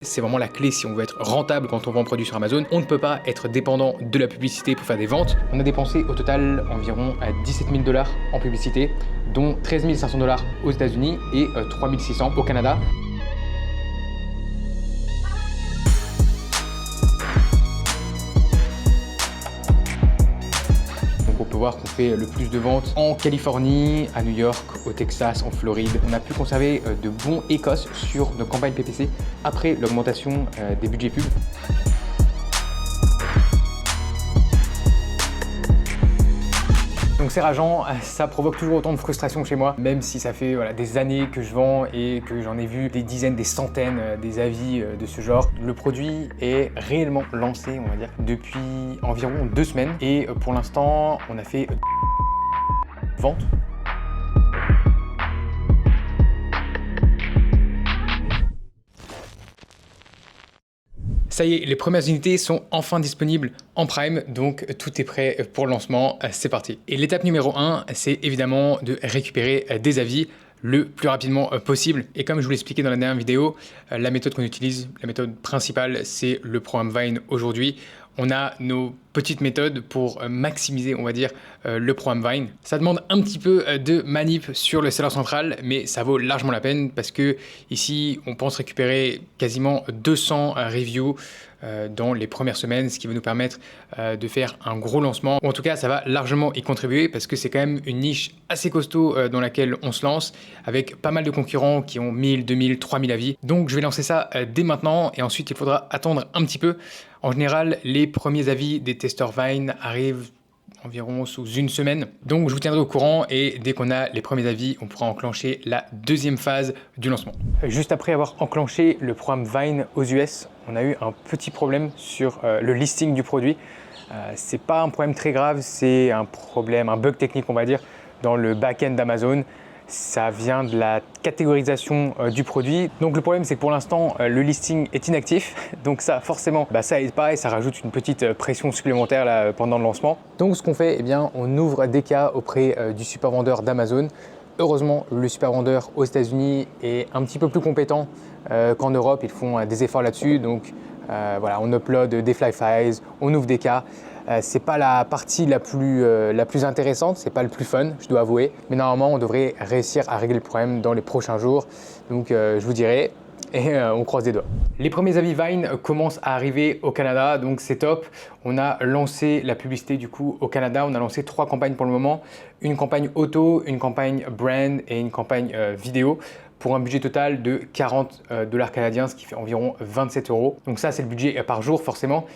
C'est vraiment la clé si on veut être rentable quand on vend un produit sur Amazon. On ne peut pas être dépendant de la publicité pour faire des ventes. On a dépensé au total environ 17 000 $ en publicité, dont 13 500 $ aux États-Unis et 3 600 au Canada. On peut voir qu'on fait le plus de ventes en Californie, à New York, au Texas, en Floride. On a pu conserver de bons écosses sur nos campagnes PPC après l'augmentation des budgets pubs. Donc c'est rageant, ça provoque toujours autant de frustration chez moi, même si ça fait des années que je vends et que j'en ai vu des dizaines, des centaines des avis de ce genre. Le produit est réellement lancé, on va dire, depuis environ 2 semaines et pour l'instant, on a fait vente. Ça y est, les premières unités sont enfin disponibles en Prime, donc tout est prêt pour le lancement, c'est parti. Et l'étape numéro 1, c'est évidemment de récupérer des avis le plus rapidement possible. Et comme je vous l'expliquais dans la dernière vidéo, la méthode qu'on utilise, la méthode principale, c'est le programme Vine aujourd'hui. On a nos petites méthodes pour maximiser, on va dire, le programme Vine. Ça demande un petit peu de manip sur le seller central, mais ça vaut largement la peine parce que ici, on pense récupérer quasiment 200 reviews dans les premières semaines, ce qui va nous permettre de faire un gros lancement. Ou en tout cas, ça va largement y contribuer parce que c'est quand même une niche assez costaud dans laquelle on se lance, avec pas mal de concurrents qui ont 1000, 2000, 3000 avis. Donc je vais lancer ça dès maintenant et ensuite il faudra attendre un petit peu. En général, les premiers avis des testeurs Vine arrivent environ sous une semaine. Donc je vous tiendrai au courant et dès qu'on a les premiers avis, on pourra enclencher la deuxième phase du lancement. Juste après avoir enclenché le programme Vine aux US, on a eu un petit problème sur le listing du produit. C'est pas un problème très grave, c'est un problème, un bug technique on va dire, dans le back-end d'Amazon. Ça vient de la catégorisation du produit. Donc le problème c'est que pour l'instant le listing est inactif. Donc ça forcément ça aide pas et ça rajoute une petite pression supplémentaire là, pendant le lancement. Donc ce qu'on fait, eh bien, on ouvre des cas auprès du super vendeur d'Amazon. Heureusement le super vendeur aux États-Unis est un petit peu plus compétent qu'en Europe. Ils font des efforts là-dessus. Donc voilà, on upload des fly files, on ouvre des cas. C'est pas la partie la plus intéressante, c'est pas le plus fun, je dois avouer. Mais normalement, on devrait réussir à régler le problème dans les prochains jours. Donc, je vous dirai et on croise les doigts. Les premiers avis Vine commencent à arriver au Canada, donc c'est top. On a lancé la publicité du coup au Canada. On a lancé 3 campagnes pour le moment. Une campagne auto, une campagne brand et une campagne vidéo, pour un budget total de 40 $ canadiens, ce qui fait environ 27 €. Donc ça, c'est le budget par jour, forcément.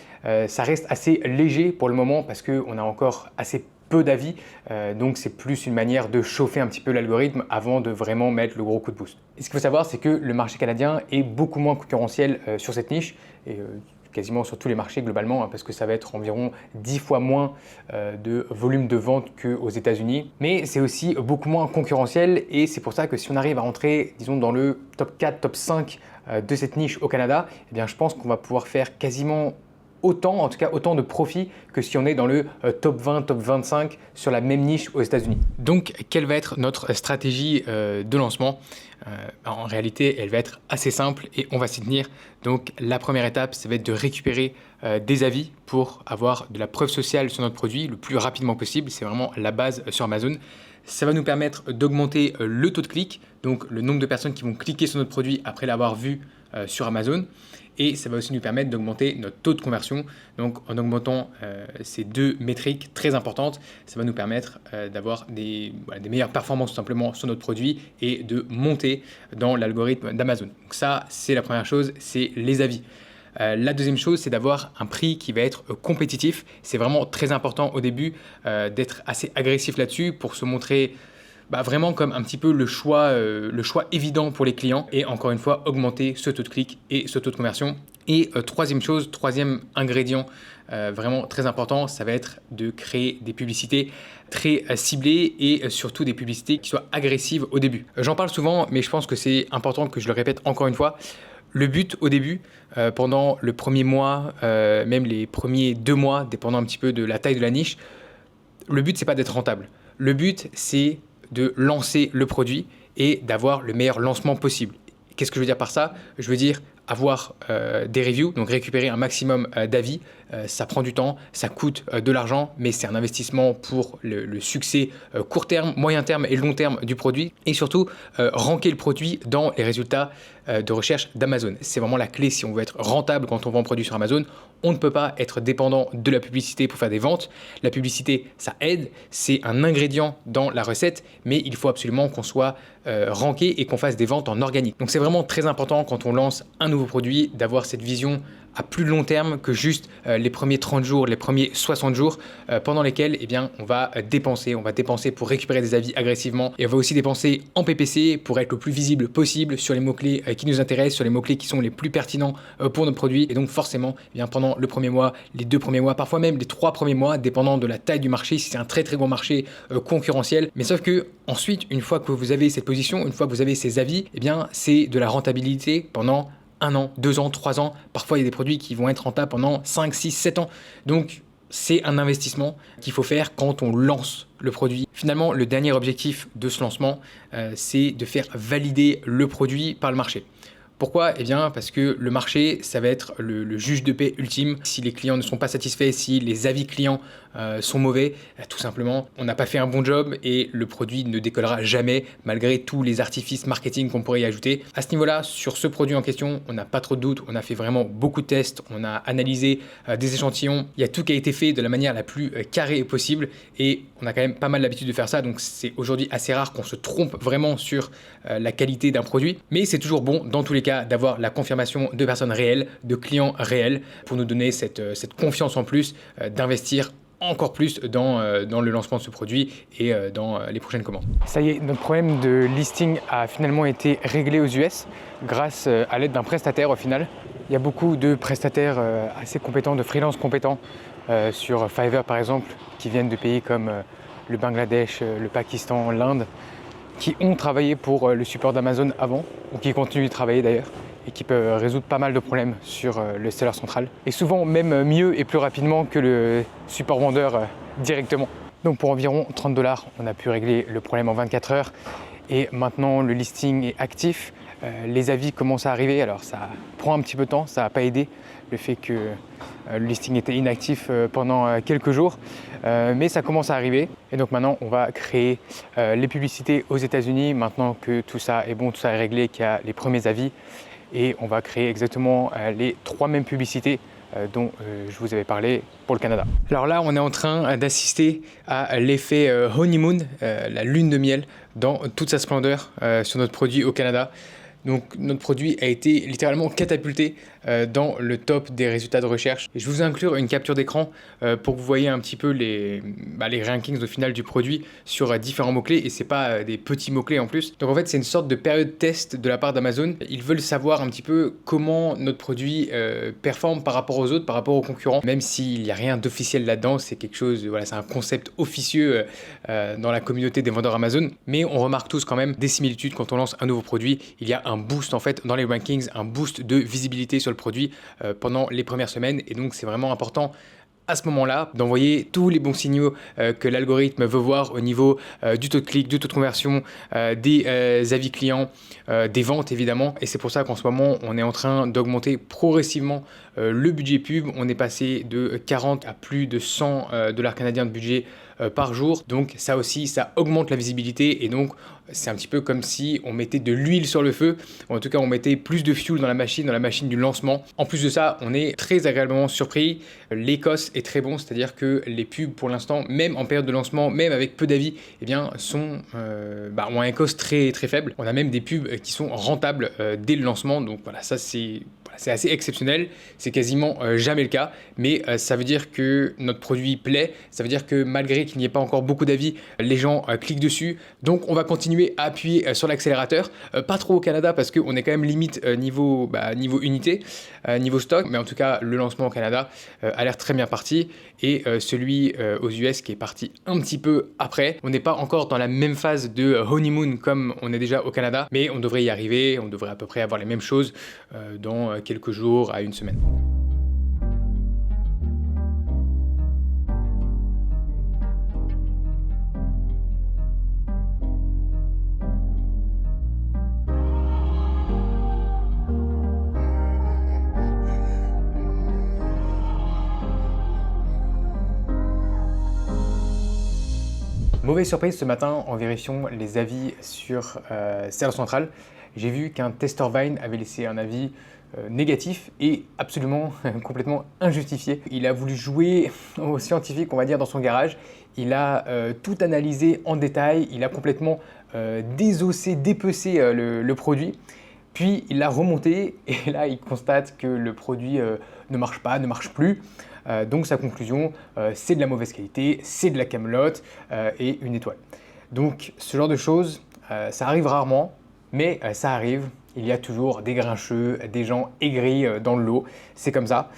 Ça reste assez léger pour le moment parce qu'on a encore assez peu d'avis. Donc c'est plus une manière de chauffer un petit peu l'algorithme avant de vraiment mettre le gros coup de boost. Et ce qu'il faut savoir, c'est que le marché canadien est beaucoup moins concurrentiel sur cette niche. Et quasiment sur tous les marchés globalement, parce que ça va être environ 10 fois moins de volume de vente qu'aux États-Unis. Mais c'est aussi beaucoup moins concurrentiel et c'est pour ça que si on arrive à rentrer, disons, dans le top 4, top 5 de cette niche au Canada, eh bien, je pense qu'on va pouvoir faire quasiment autant, en tout cas autant de profit que si on est dans le top 20, top 25 sur la même niche aux États-Unis. Donc, quelle va être notre stratégie de lancement? En réalité, elle va être assez simple et on va s'y tenir. Donc, la première étape, ça va être de récupérer des avis pour avoir de la preuve sociale sur notre produit le plus rapidement possible. C'est vraiment la base sur Amazon. Ça va nous permettre d'augmenter le taux de clic, donc le nombre de personnes qui vont cliquer sur notre produit après l'avoir vu sur Amazon. Et ça va aussi nous permettre d'augmenter notre taux de conversion. Donc en augmentant ces 2 métriques très importantes, ça va nous permettre d'avoir des meilleures performances tout simplement sur notre produit et de monter dans l'algorithme d'Amazon. Donc ça, c'est la première chose, c'est les avis. La deuxième chose, c'est d'avoir un prix qui va être compétitif. C'est vraiment très important au début d'être assez agressif là-dessus pour se montrer vraiment comme un petit peu le choix évident pour les clients et encore une fois augmenter ce taux de clic et ce taux de conversion. Et troisième ingrédient vraiment très important, ça va être de créer des publicités très ciblées et surtout des publicités qui soient agressives au début. J'en parle souvent, mais je pense que c'est important que je le répète encore une fois. Le but au début, pendant le premier mois, même les premiers 2 mois, dépendant un petit peu de la taille de la niche, le but c'est pas d'être rentable. Le but c'est de lancer le produit et d'avoir le meilleur lancement possible. Qu'est-ce que je veux dire par ça? Je veux dire avoir des reviews, donc récupérer un maximum d'avis. Ça prend du temps, ça coûte de l'argent, mais c'est un investissement pour le succès court terme, moyen terme et long terme du produit. Et surtout, ranker le produit dans les résultats de recherche d'Amazon. C'est vraiment la clé si on veut être rentable quand on vend un produit sur Amazon. On ne peut pas être dépendant de la publicité pour faire des ventes. La publicité, ça aide, c'est un ingrédient dans la recette, mais il faut absolument qu'on soit ranké et qu'on fasse des ventes en organique. Donc c'est vraiment très important quand on lance un nouveau produit d'avoir cette vision à plus long terme que juste les premiers 30 jours, les premiers 60 jours pendant lesquels eh bien, on va dépenser pour récupérer des avis agressivement et on va aussi dépenser en PPC pour être le plus visible possible sur les mots-clés qui nous intéressent, sur les mots-clés qui sont les plus pertinents pour notre produit. Et donc forcément, eh bien, pendant le premier mois, les 2 premiers mois, parfois même les 3 premiers mois, dépendant de la taille du marché, si c'est un très très gros marché concurrentiel. Mais sauf que ensuite, une fois que vous avez cette position, une fois que vous avez ces avis, eh bien, c'est de la rentabilité pendant 1 an, 2 ans, 3 ans. Parfois, il y a des produits qui vont être rentables pendant 5, 6, 7 ans. Donc, c'est un investissement qu'il faut faire quand on lance le produit. Finalement, le dernier objectif de ce lancement, c'est de faire valider le produit par le marché. Pourquoi? Eh bien, parce que le marché, ça va être le juge de paix ultime. Si les clients ne sont pas satisfaits, si les avis clients sont mauvais, tout simplement, on n'a pas fait un bon job et le produit ne décollera jamais malgré tous les artifices marketing qu'on pourrait y ajouter. À ce niveau-là, sur ce produit en question, on n'a pas trop de doutes. On a fait vraiment beaucoup de tests. On a analysé des échantillons. Il y a tout qui a été fait de la manière la plus carrée possible et on a quand même pas mal l'habitude de faire ça. Donc, c'est aujourd'hui assez rare qu'on se trompe vraiment sur la qualité d'un produit. Mais c'est toujours bon, dans tous les cas, d'avoir la confirmation de personnes réelles, de clients réels, pour nous donner cette confiance en plus, d'investir encore plus dans le lancement de ce produit et dans les prochaines commandes. Ça y est, notre problème de listing a finalement été réglé aux US grâce à l'aide d'un prestataire au final. Il y a beaucoup de prestataires assez compétents, de freelance compétents sur Fiverr par exemple, qui viennent de pays comme le Bangladesh, le Pakistan, l'Inde, qui ont travaillé pour le support d'Amazon avant, ou qui continuent de travailler d'ailleurs, et qui peuvent résoudre pas mal de problèmes sur le seller central. Et souvent même mieux et plus rapidement que le support vendeur directement. Donc pour environ 30 $, on a pu régler le problème en 24 heures. Et maintenant le listing est actif. Les avis commencent à arriver. Alors ça prend un petit peu de temps, ça n'a pas aidé le fait que le listing était inactif pendant quelques jours. Mais ça commence à arriver et donc maintenant on va créer les publicités aux États-Unis maintenant que tout ça est bon, tout ça est réglé, qu'il y a les premiers avis, et on va créer exactement les 3 mêmes publicités dont je vous avais parlé pour le Canada. Alors là on est en train d'assister à l'effet honeymoon, la lune de miel dans toute sa splendeur sur notre produit au Canada. Donc notre produit a été littéralement catapulté dans le top des résultats de recherche. Et je vous inclure une capture d'écran pour que vous voyez un petit peu les rankings au final du produit sur différents mots-clés. Et c'est pas des petits mots-clés en plus. Donc en fait c'est une sorte de période test de la part d'Amazon. Ils veulent savoir un petit peu comment notre produit performe par rapport aux autres, par rapport aux concurrents. Même s'il n'y a rien d'officiel là-dedans, c'est quelque chose, voilà, c'est un concept officieux dans la communauté des vendeurs Amazon. Mais on remarque tous quand même des similitudes quand on lance un nouveau produit. Il y a un boost en fait dans les rankings, un boost de visibilité sur le produit pendant les premières semaines, et donc c'est vraiment important à ce moment-là d'envoyer tous les bons signaux que l'algorithme veut voir au niveau du taux de clic, du taux de conversion, des avis clients, des ventes évidemment. Et c'est pour ça qu'en ce moment on est en train d'augmenter progressivement le budget pub. On est passé de 40 à plus de 100 $ canadiens de budget par jour. Donc ça aussi, ça augmente la visibilité, et donc c'est un petit peu comme si on mettait de l'huile sur le feu, ou en tout cas on mettait plus de fuel dans la machine du lancement. En plus de ça, on est très agréablement surpris. L'Écosse est très bon, c'est-à-dire que les pubs pour l'instant, même en période de lancement, même avec peu d'avis, eh bien, ont un Écosse très très faible. On a même des pubs qui sont rentables dès le lancement, donc voilà, ça c'est assez exceptionnel, c'est quasiment jamais le cas, mais ça veut dire que notre produit plaît, ça veut dire que malgré qu'il n'y ait pas encore beaucoup d'avis, les gens cliquent dessus. Donc on va continuer à appuyer sur l'accélérateur, pas trop au Canada parce qu'on est quand même limite niveau unité, niveau stock, mais en tout cas le lancement au Canada a l'air très bien parti, et celui aux US qui est parti un petit peu après. On n'est pas encore dans la même phase de honeymoon comme on est déjà au Canada, mais on devrait y arriver, on devrait à peu près avoir les mêmes choses dans quelques jours à une semaine. Mauvaise surprise ce matin en vérifiant les avis sur Seller Central. J'ai vu qu'un testeur Vine avait laissé un avis négatif et absolument complètement injustifié. Il a voulu jouer au scientifique, on va dire, dans son garage. Il a tout analysé en détail, il a complètement désossé, dépecé le produit. Puis il l'a remonté et là il constate que le produit ne marche pas, ne marche plus. Donc sa conclusion, c'est de la mauvaise qualité, c'est de la camelote et une étoile. Donc ce genre de choses, ça arrive rarement, mais ça arrive. Il y a toujours des grincheux, des gens aigris dans le lot, c'est comme ça.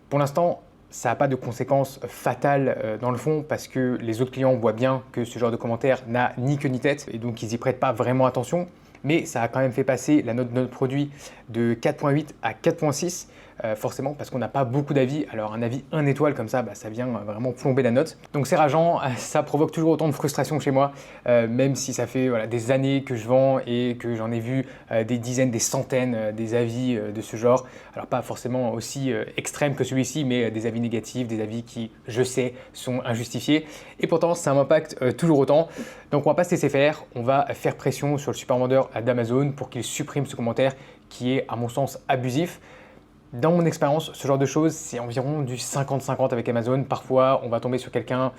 Pour l'instant, ça n'a pas de conséquences fatales dans le fond parce que les autres clients voient bien que ce genre de commentaire n'a ni queue ni tête et donc ils n'y prêtent pas vraiment attention. Mais ça a quand même fait passer la note de notre produit de 4.8 à 4.6, forcément parce qu'on n'a pas beaucoup d'avis. Alors un avis 1 étoile comme ça, ça vient vraiment plomber la note. Donc c'est rageant, ça provoque toujours autant de frustration chez moi, même si ça fait des années que je vends et que j'en ai vu des dizaines, des centaines des avis de ce genre. Alors pas forcément aussi extrême que celui-ci, mais des avis négatifs, des avis qui, je sais, sont injustifiés. Et pourtant, ça m'impacte toujours autant. Donc on va pas se laisser faire, on va faire pression sur le super vendeur d'Amazon pour qu'il supprime ce commentaire qui est à mon sens abusif. Dans mon expérience, ce genre de choses, c'est environ du 50-50 avec Amazon. Parfois, on va tomber sur quelqu'un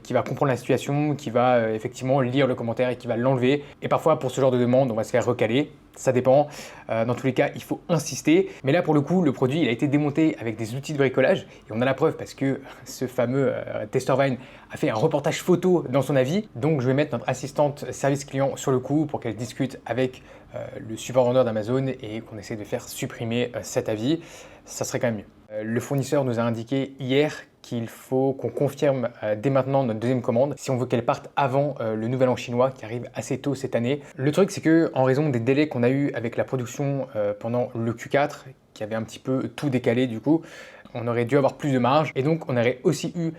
qui va comprendre la situation, qui va effectivement lire le commentaire et qui va l'enlever. Et parfois, pour ce genre de demande, on va se faire recaler. Ça dépend. Dans tous les cas, il faut insister. Mais là, pour le coup, le produit il a été démonté avec des outils de bricolage. Et on a la preuve parce que ce fameux testeur Vine a fait un reportage photo dans son avis. Donc, je vais mettre notre assistante service client sur le coup pour qu'elle discute avec le support vendeur d'Amazon et qu'on essaie de faire supprimer cet avis. Ça serait quand même mieux. Le fournisseur nous a indiqué hier qu'il faut qu'on confirme dès maintenant notre deuxième commande si on veut qu'elle parte avant le nouvel an chinois qui arrive assez tôt cette année. Le truc c'est que en raison des délais qu'on a eu avec la production pendant le Q4 qui avait un petit peu tout décalé du coup, on aurait dû avoir plus de marge et donc on aurait aussi eu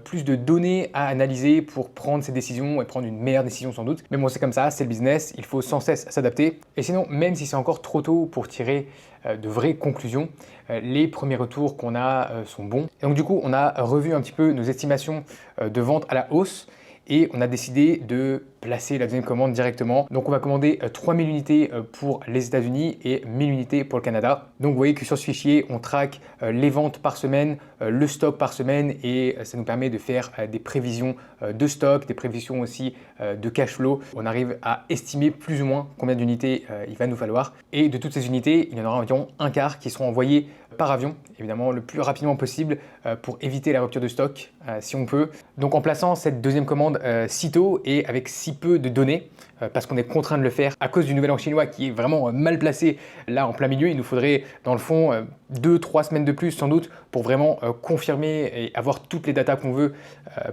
plus de données à analyser pour prendre ces décisions et prendre une meilleure décision sans doute. Mais bon, c'est comme ça, c'est le business, il faut sans cesse s'adapter. Et sinon, même si c'est encore trop tôt pour tirer de vraies conclusions, les premiers retours qu'on a sont bons. Et donc du coup, on a revu un petit peu nos estimations de vente à la hausse et on a décidé de placer la deuxième commande directement. Donc on va commander 3000 unités pour les États-Unis et 1000 unités pour le Canada. Donc vous voyez que sur ce fichier, on traque les ventes par semaine, le stock par semaine et ça nous permet de faire des prévisions de stock, des prévisions aussi de cash flow. On arrive à estimer plus ou moins combien d'unités il va nous falloir. Et de toutes ces unités, il y en aura environ un quart qui seront envoyés par avion, évidemment le plus rapidement possible pour éviter la rupture de stock si on peut. Donc en plaçant cette deuxième commande si tôt et avec si peu de données, parce qu'on est contraint de le faire à cause du nouvel an chinois qui est vraiment mal placé là en plein milieu, il nous faudrait dans le fond 2-3 semaines de plus sans doute pour vraiment confirmer et avoir toutes les datas qu'on veut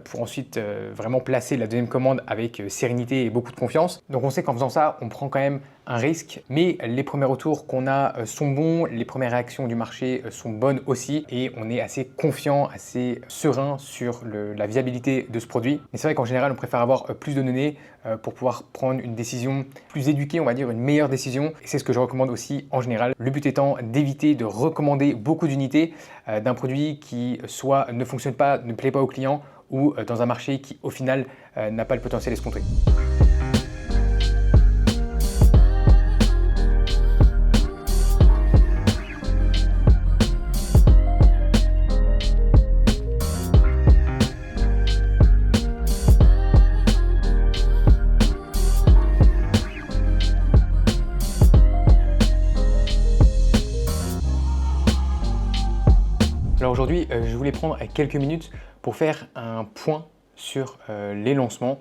pour ensuite vraiment placer la deuxième commande avec sérénité et beaucoup de confiance. Donc on sait qu'en faisant ça, on prend quand même un risque, mais les premiers retours qu'on a sont bons, les premières réactions du marché sont bonnes aussi et on est assez confiant, assez serein sur la viabilité de ce produit. Mais c'est vrai qu'en général, on préfère avoir plus de données pour pouvoir prendre une décision plus éduquée, on va dire une meilleure décision. Et c'est ce que je recommande aussi en général. Le but étant d'éviter de recommander beaucoup d'unités d'un produit qui soit ne fonctionne pas, ne plaît pas au client ou dans un marché qui au final n'a pas le potentiel escompté. Alors aujourd'hui, je voulais prendre quelques minutes pour faire un point sur les lancements.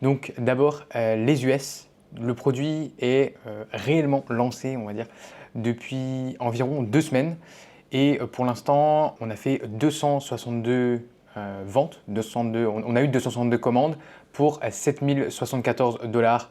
Donc d'abord, les US. Le produit est réellement lancé, on va dire, depuis environ 2 semaines. Et pour l'instant, on a fait 262 ventes, on a eu 262 commandes pour 7074 $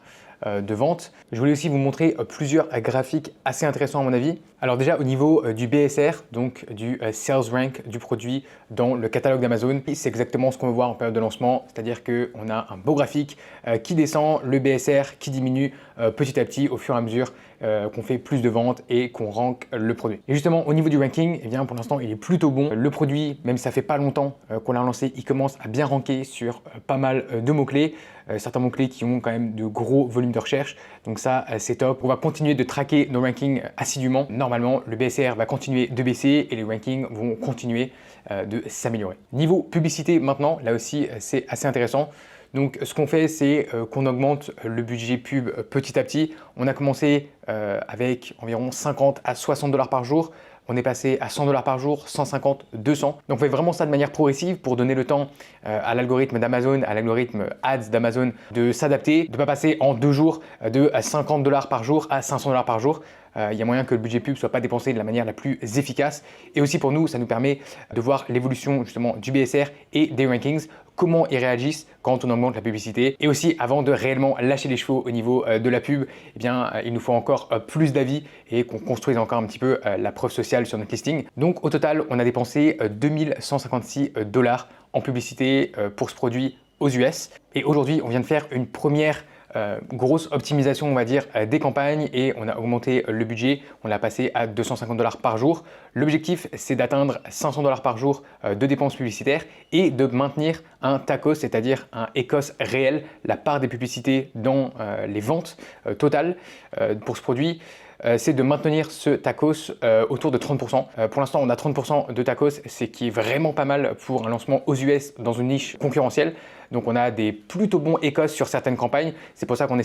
de vente. Je voulais aussi vous montrer plusieurs graphiques assez intéressants à mon avis. Alors déjà au niveau du BSR, donc du Sales Rank du produit dans le catalogue d'Amazon, c'est exactement ce qu'on veut voir en période de lancement, c'est-à-dire qu'on a un beau graphique qui descend, le BSR qui diminue petit à petit au fur et à mesure qu'on fait plus de ventes et qu'on rank le produit. Et justement, au niveau du ranking, eh bien, pour l'instant, il est plutôt bon. Le produit, même si ça fait pas longtemps qu'on l'a lancé, il commence à bien ranker sur pas mal de mots-clés. Certains mots-clés qui ont quand même de gros volumes de recherche. Donc ça, c'est top. On va continuer de traquer nos rankings assidûment. Normalement, le BSR va continuer de baisser et les rankings vont continuer de s'améliorer. Niveau publicité maintenant, là aussi, c'est assez intéressant. Donc ce qu'on fait, c'est qu'on augmente le budget pub petit à petit. On a commencé avec environ 50 à 60 $ par jour. On est passé à 100 $ par jour, 150, 200. Donc on fait vraiment ça de manière progressive pour donner le temps à l'algorithme d'Amazon, à l'algorithme Ads d'Amazon de s'adapter, de ne pas passer en 2 jours de 50 $ par jour à 500 $ par jour. Il y a moyen que le budget pub ne soit pas dépensé de la manière la plus efficace. Et aussi pour nous, ça nous permet de voir l'évolution justement du BSR et des rankings, comment ils réagissent quand on augmente la publicité. Et aussi avant de réellement lâcher les chevaux au niveau de la pub, eh bien, il nous faut encore plus d'avis et qu'on construise encore un petit peu la preuve sociale sur notre listing. Donc au total, on a dépensé 2156 $ en publicité pour ce produit aux US. Et aujourd'hui, on vient de faire une première grosse optimisation, on va dire, des campagnes et on a augmenté le budget. On l'a passé à 250 $ par jour. L'objectif, c'est d'atteindre 500 $ par jour de dépenses publicitaires et de maintenir un TACoS, c'est-à-dire un ECOS réel, la part des publicités dans les ventes totales pour ce produit. C'est de maintenir ce TACoS autour de 30%. Pour l'instant, on a 30% de TACoS, ce qui est vraiment pas mal pour un lancement aux US dans une niche concurrentielle. Donc on a des plutôt bons ECOS sur certaines campagnes. C'est pour ça qu'on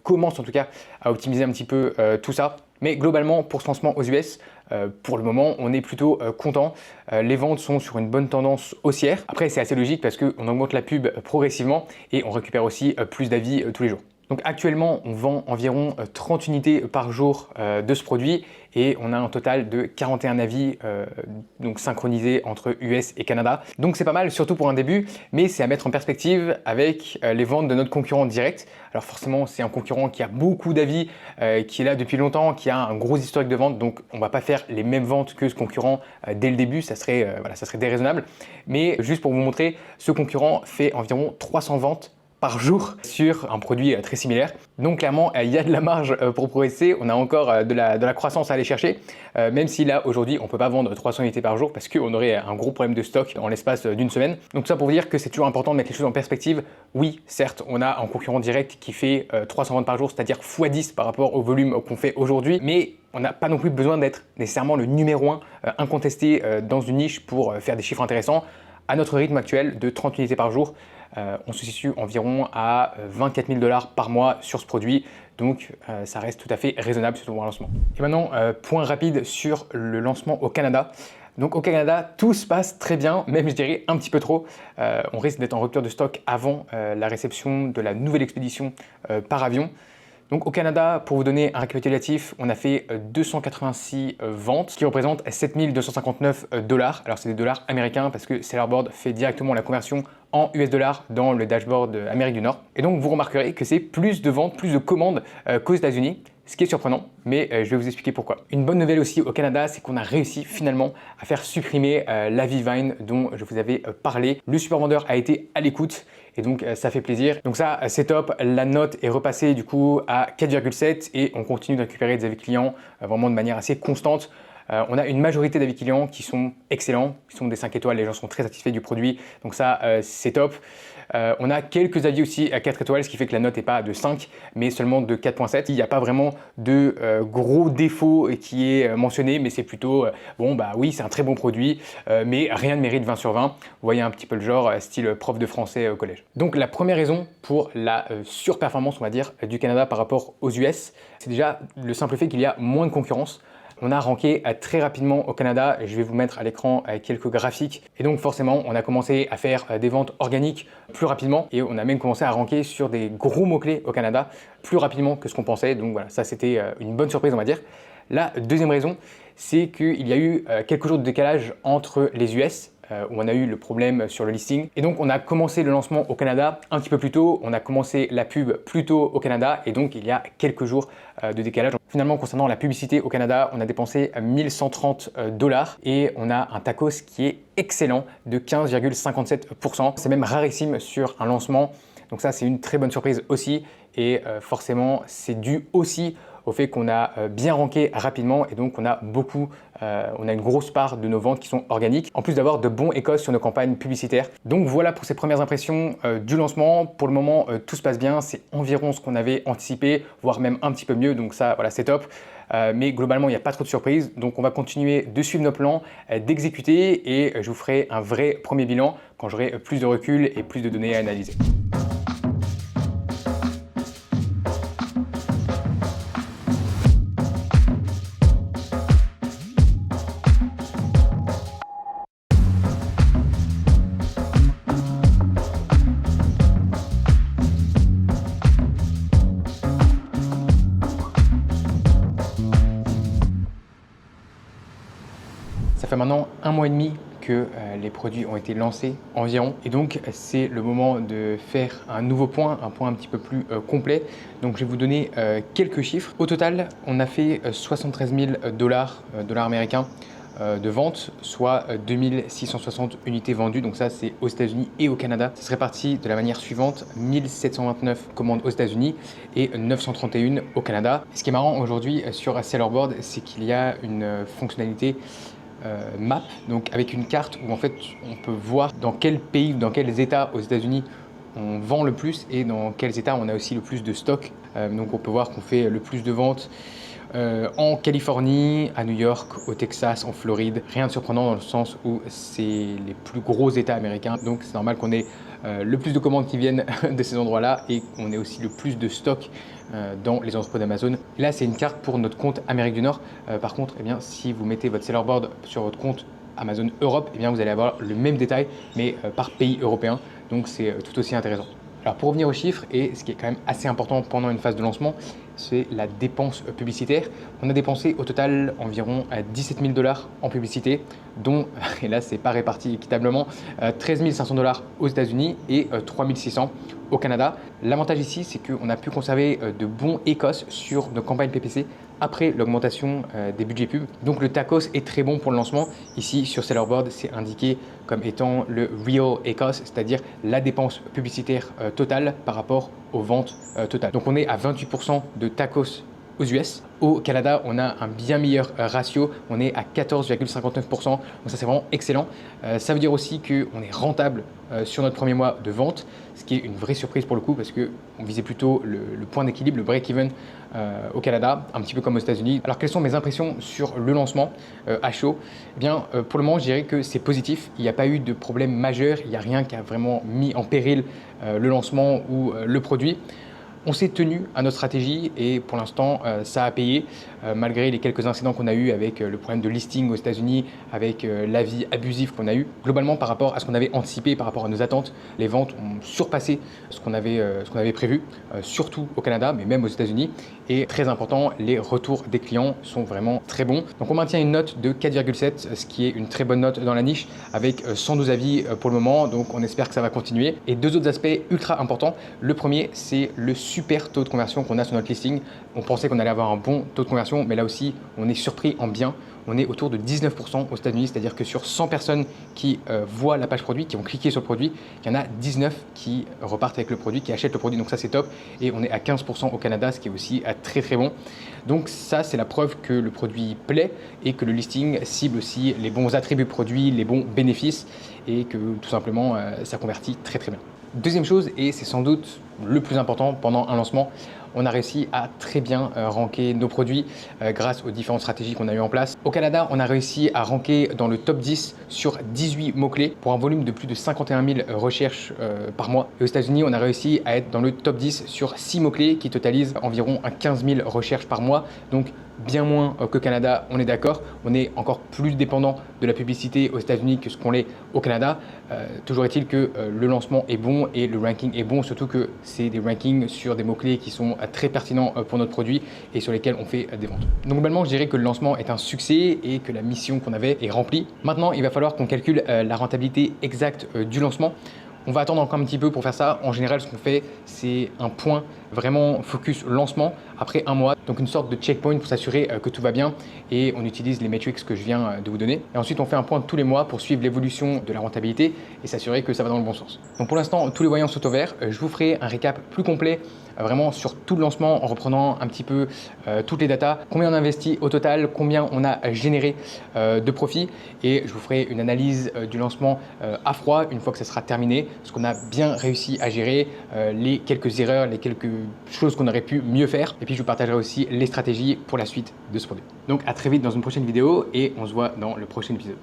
commence en tout cas à optimiser un petit peu tout ça. Mais globalement, pour ce lancement aux US, pour le moment, on est plutôt content. Les ventes sont sur une bonne tendance haussière. Après, c'est assez logique parce qu'on augmente la pub progressivement et on récupère aussi plus d'avis tous les jours. Donc actuellement, on vend environ 30 unités par jour de ce produit et on a un total de 41 avis donc synchronisés entre US et Canada. Donc c'est pas mal, surtout pour un début, mais c'est à mettre en perspective avec les ventes de notre concurrent direct. Alors forcément, c'est un concurrent qui a beaucoup d'avis, qui est là depuis longtemps, qui a un gros historique de vente, donc on va pas faire les mêmes ventes que ce concurrent dès le début, ça serait déraisonnable. Mais juste pour vous montrer, ce concurrent fait environ 300 ventes par jour sur un produit très similaire. Donc clairement, il y a de la marge pour progresser. On a encore de la croissance à aller chercher, même si là, aujourd'hui, on ne peut pas vendre 300 unités par jour parce qu'on aurait un gros problème de stock en l'espace d'une semaine. Donc tout ça pour vous dire que c'est toujours important de mettre les choses en perspective. Oui, certes, on a un concurrent direct qui fait 300 ventes par jour, c'est-à-dire x10 par rapport au volume qu'on fait aujourd'hui, mais on n'a pas non plus besoin d'être nécessairement le numéro 1 incontesté dans une niche pour faire des chiffres intéressants. À notre rythme actuel de 30 unités par jour, on se situe environ à 24 000 $ par mois sur ce produit. Donc ça reste tout à fait raisonnable sur un lancement. Et maintenant, point rapide sur le lancement au Canada. Donc au Canada, tout se passe très bien, même je dirais un petit peu trop. On risque d'être en rupture de stock avant la réception de la nouvelle expédition par avion. Donc au Canada, pour vous donner un récapitulatif, on a fait 286 ventes, ce qui représente 7 259 $. Alors c'est des dollars américains parce que Sellerboard fait directement la conversion en US dollars dans le dashboard Amérique du Nord. Et donc vous remarquerez que c'est plus de ventes, plus de commandes qu'aux États-Unis, ce qui est surprenant, mais je vais vous expliquer pourquoi. Une bonne nouvelle aussi au Canada, c'est qu'on a réussi finalement à faire supprimer l'avis Vine dont je vous avais parlé. Le super vendeur a été à l'écoute et donc ça fait plaisir. Donc ça, c'est top. La note est repassée du coup à 4,7 et on continue de récupérer des avis clients vraiment de manière assez constante. On a une majorité d'avis clients qui sont excellents, qui sont des 5 étoiles, les gens sont très satisfaits du produit, donc ça c'est top. On a quelques avis aussi à 4 étoiles, ce qui fait que la note n'est pas de 5, mais seulement de 4,7. Il n'y a pas vraiment de gros défaut qui est mentionné, mais c'est plutôt, bon bah oui c'est un très bon produit, mais rien ne mérite 20 sur 20. Vous voyez un petit peu le genre, style prof de français au collège. Donc la première raison pour la surperformance, on va dire, du Canada par rapport aux US, c'est déjà le simple fait qu'il y a moins de concurrence. On a ranké très rapidement au Canada, je vais vous mettre à l'écran quelques graphiques et donc forcément on a commencé à faire des ventes organiques plus rapidement et on a même commencé à ranker sur des gros mots-clés au Canada plus rapidement que ce qu'on pensait, donc voilà, ça c'était une bonne surprise on va dire. La deuxième raison, c'est qu'il y a eu quelques jours de décalage entre les US où on a eu le problème sur le listing. Et donc on a commencé le lancement au Canada un petit peu plus tôt, on a commencé la pub plus tôt au Canada et donc il y a quelques jours de décalage. Finalement concernant la publicité au Canada, on a dépensé 1130 $ et on a un TACoS qui est excellent de 15,57%. C'est même rarissime sur un lancement. Donc ça, c'est une très bonne surprise aussi. et forcément c'est dû aussi au fait qu'on a bien ranké rapidement et donc on a une grosse part de nos ventes qui sont organiques, en plus d'avoir de bons échos sur nos campagnes publicitaires. Donc voilà pour ces premières impressions du lancement. Pour le moment, tout se passe bien, c'est environ ce qu'on avait anticipé, voire même un petit peu mieux, donc ça, voilà, c'est top. Mais globalement, il n'y a pas trop de surprises, donc on va continuer de suivre nos plans, d'exécuter et je vous ferai un vrai premier bilan quand j'aurai plus de recul et plus de données à analyser. Ça fait maintenant 1 mois et demi que les produits ont été lancés environ et donc c'est le moment de faire un nouveau point, un point un petit peu plus complet. Donc je vais vous donner quelques chiffres. Au total, on a fait 73 000 dollars américains de vente, soit 2660 unités vendues. Donc ça, c'est aux États-Unis et au Canada. Ça se répartit de la manière suivante: 1729 commandes aux États-Unis et 931 au Canada. Ce qui est marrant aujourd'hui sur Sellerboard, c'est qu'il y a une fonctionnalité map, donc avec une carte où en fait on peut voir dans quel pays ou dans quels états aux États-Unis on vend le plus et dans quels états on a aussi le plus de stock. Donc on peut voir qu'on fait le plus de ventes en Californie, à New York, au Texas, en Floride. Rien de surprenant dans le sens où c'est les plus gros états américains, donc c'est normal qu'on ait le plus de commandes qui viennent de ces endroits-là et qu'on ait aussi le plus de stock dans les entrepôts d'Amazon. Là, c'est une carte pour notre compte Amérique du Nord. Par contre, eh bien, si vous mettez votre Sellerboard sur votre compte Amazon Europe, eh bien, vous allez avoir le même détail, mais par pays européen. Donc, c'est tout aussi intéressant. Alors, pour revenir aux chiffres, et ce qui est quand même assez important pendant une phase de lancement, c'est la dépense publicitaire. On a dépensé au total environ 17 000 dollars en publicité, dont, et là c'est pas réparti équitablement, 13 500 dollars aux États-Unis et 3 600 au Canada. L'avantage ici, c'est qu'on a pu conserver de bons écos sur nos campagnes PPC après l'augmentation des budgets pub. Donc le TACOS est très bon pour le lancement. Ici sur Sellerboard, c'est indiqué comme étant le Real ECOS, c'est-à-dire la dépense publicitaire totale par rapport aux ventes totales. Donc on est à 28% de TACOS aux US. Au Canada, on a un bien meilleur ratio, on est à 14,59%, donc ça c'est vraiment excellent. Ça veut dire aussi qu'on est rentable sur notre premier mois de vente, ce qui est une vraie surprise pour le coup parce qu'on visait plutôt le point d'équilibre, le break-even au Canada, un petit peu comme aux États-Unis. Alors quelles sont mes impressions sur le lancement à chaud? Eh bien, pour le moment, je dirais que c'est positif. Il n'y a pas eu de problème majeur, il n'y a rien qui a vraiment mis en péril le lancement ou le produit. On s'est tenu à notre stratégie et pour l'instant, ça a payé malgré les quelques incidents qu'on a eu avec le problème de listing aux États-Unis, avec l'avis abusif qu'on a eu. Globalement, par rapport à ce qu'on avait anticipé, par rapport à nos attentes, les ventes ont surpassé ce qu'on avait prévu, surtout au Canada, mais même aux États-Unis. Et très important, les retours des clients sont vraiment très bons. Donc on maintient une note de 4,7, ce qui est une très bonne note dans la niche, avec 112 avis pour le moment. Donc on espère que ça va continuer. Et deux autres aspects ultra importants. Le premier, c'est le super taux de conversion qu'on a sur notre listing. On pensait qu'on allait avoir un bon taux de conversion, mais là aussi, on est surpris en bien. On est autour de 19% aux États-Unis, c'est-à-dire que sur 100 personnes qui voient la page produit, qui ont cliqué sur le produit, il y en a 19 qui repartent avec le produit, qui achètent le produit. Donc ça, c'est top. Et on est à 15% au Canada, ce qui est aussi très très bon. Donc ça, c'est la preuve que le produit plaît et que le listing cible aussi les bons attributs produits, les bons bénéfices et que tout simplement, ça convertit très très bien. Deuxième chose, et c'est sans doute le plus important pendant un lancement, on a réussi à très bien ranker nos produits grâce aux différentes stratégies qu'on a eues en place. Au Canada, on a réussi à ranker dans le top 10 sur 18 mots-clés pour un volume de plus de 51 000 recherches par mois. Et aux États-Unis, on a réussi à être dans le top 10 sur 6 mots-clés qui totalisent environ 15 000 recherches par mois. Donc bien moins que Canada, on est d'accord. On est encore plus dépendant de la publicité aux États-Unis que ce qu'on l'est au Canada. Toujours est-il que le lancement est bon et le ranking est bon, surtout que c'est des rankings sur des mots-clés qui sont très pertinents pour notre produit et sur lesquels on fait des ventes. Donc globalement, je dirais que le lancement est un succès et que la mission qu'on avait est remplie. Maintenant, il va falloir qu'on calcule la rentabilité exacte du lancement. On va attendre encore un petit peu pour faire ça. En général, ce qu'on fait, c'est un point vraiment focus lancement après un mois. Donc une sorte de checkpoint pour s'assurer que tout va bien et on utilise les metrics que je viens de vous donner. Et ensuite on fait un point tous les mois pour suivre l'évolution de la rentabilité et s'assurer que ça va dans le bon sens. Donc pour l'instant tous les voyants sont au vert. Je vous ferai un récap plus complet vraiment sur tout le lancement en reprenant un petit peu toutes les datas, combien on a investi au total, combien on a généré de profit et je vous ferai une analyse du lancement à froid une fois que ça sera terminé, ce qu'on a bien réussi à gérer, les quelques erreurs, les quelques choses qu'on aurait pu mieux faire et puis je vous partagerai aussi les stratégies pour la suite de ce produit. Donc à très vite dans une prochaine vidéo et on se voit dans le prochain épisode.